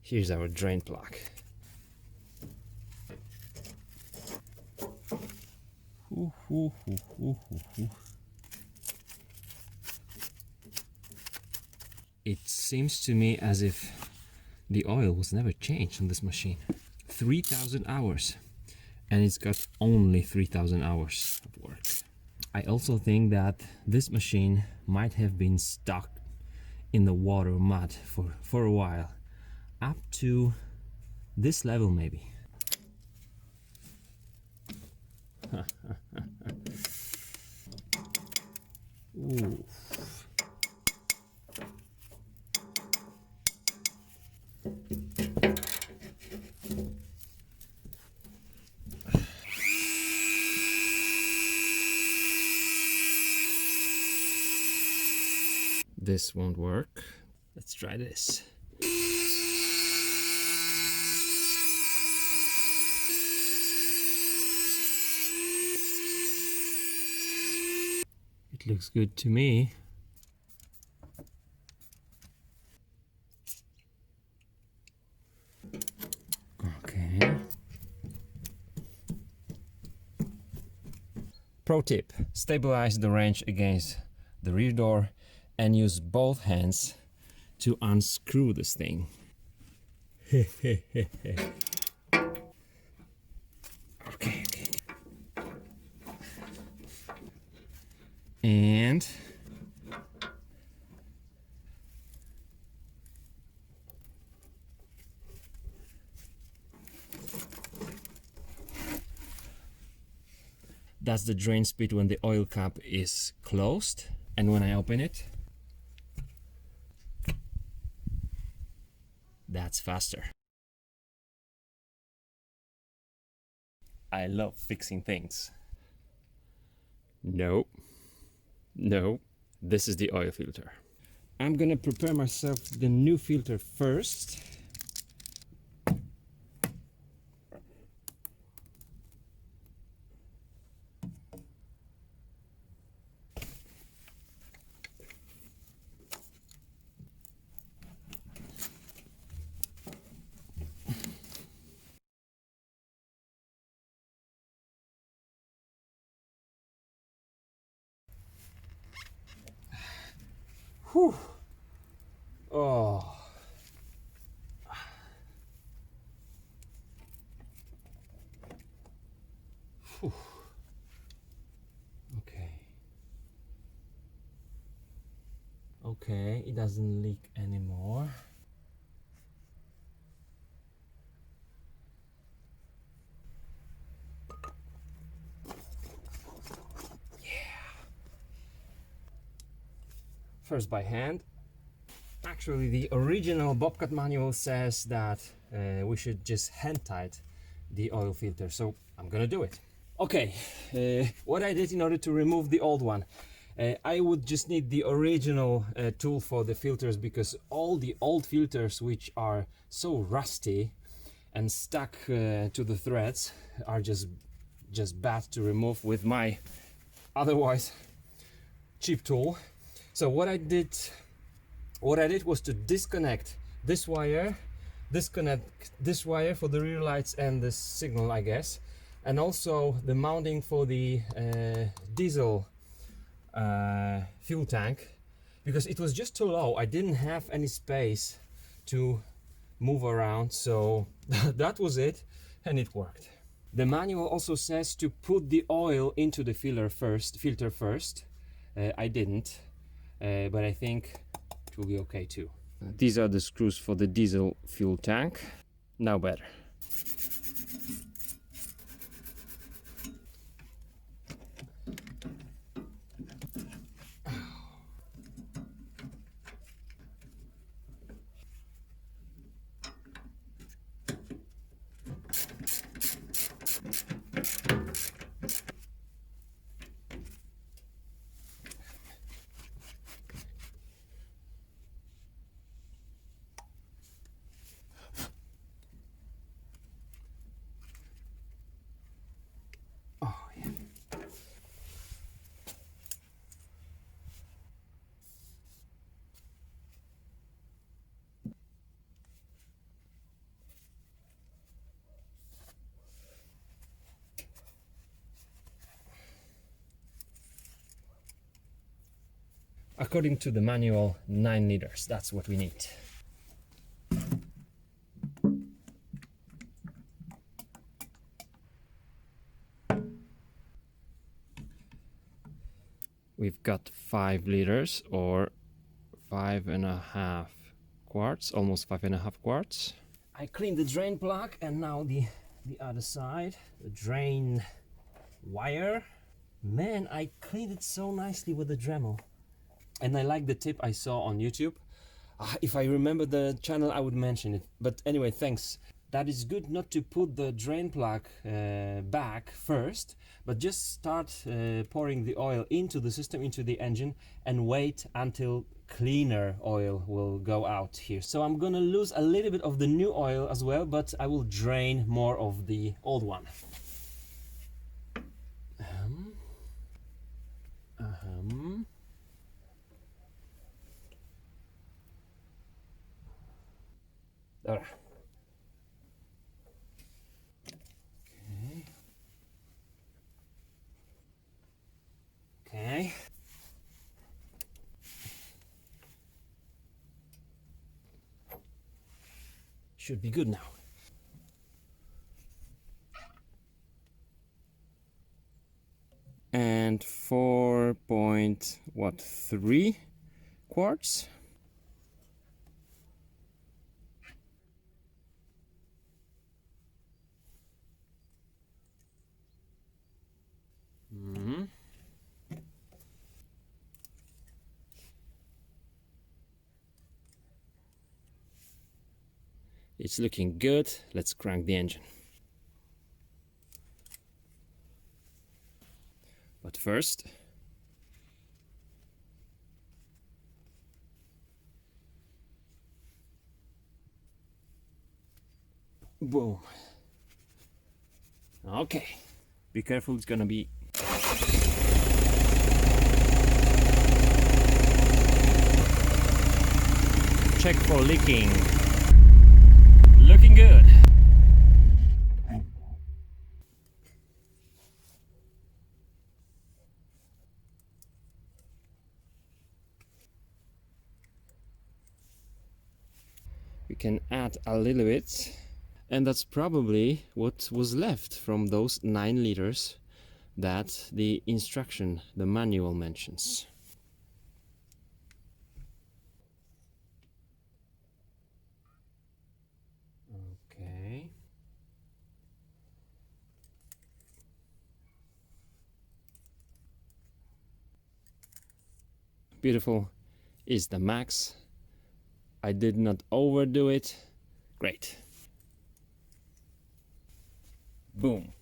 Here's our drain plug. It seems to me as if the oil was never changed on this machine. 3,000 hours, and it's got only 3,000 hours of work. I also think that this machine might have been stuck in the water mud for a while, up to this level maybe. Ooh. This won't work. Let's try this. It looks good to me. Okay. Pro tip: stabilize the wrench against the rear door and use both hands to unscrew this thing. Okay. And that's the drain speed when the oil cap is closed, and when I open it, that's faster. I love fixing things. No, this is the oil filter. I'm gonna prepare myself the new filter first. Whew. Oh. Whew. Okay, it doesn't leak anymore. First by hand. Actually, the original Bobcat manual says that we should just hand tight the oil filter, so I'm gonna do it. Okay, what I did in order to remove the old one, I would just need the original tool for the filters, because all the old filters, which are so rusty and stuck to the threads, are just bad to remove with my otherwise cheap tool. So what I did was to disconnect this wire, disconnect this wire for the rear lights and the signal, I guess, and also the mounting for the diesel fuel tank, because it was just too low. I didn't have any space to move around, so that was it, and it worked. The manual also says to put the oil into the filter first. I didn't. But I think it will be okay too. These are the screws for the diesel fuel tank. Now better. According to the manual, 9 liters. That's what we need. We've got 5 liters or 5.5 quarts, almost 5.5 quarts. I cleaned the drain plug and now the other side, the drain wire. Man, I cleaned it so nicely with the Dremel. And I like the tip I saw on YouTube. If I remember the channel, I would mention it. But anyway, thanks. That is good not to put the drain plug back first, but just start pouring the oil into the system, into the engine, and wait until cleaner oil will go out here. So I'm gonna lose a little bit of the new oil as well, but I will drain more of the old one. Dobra. Okay. Should be good now. And 4.3 quarts. It's looking good. Let's crank the engine. But first, boom. Okay, be careful, it's gonna be. Check for leaking. Looking good. We can add a little bit, and that's probably what was left from those 9 liters that the instruction, the manual mentions. Okay. Beautiful is the max. I did not overdo it. Great. Boom.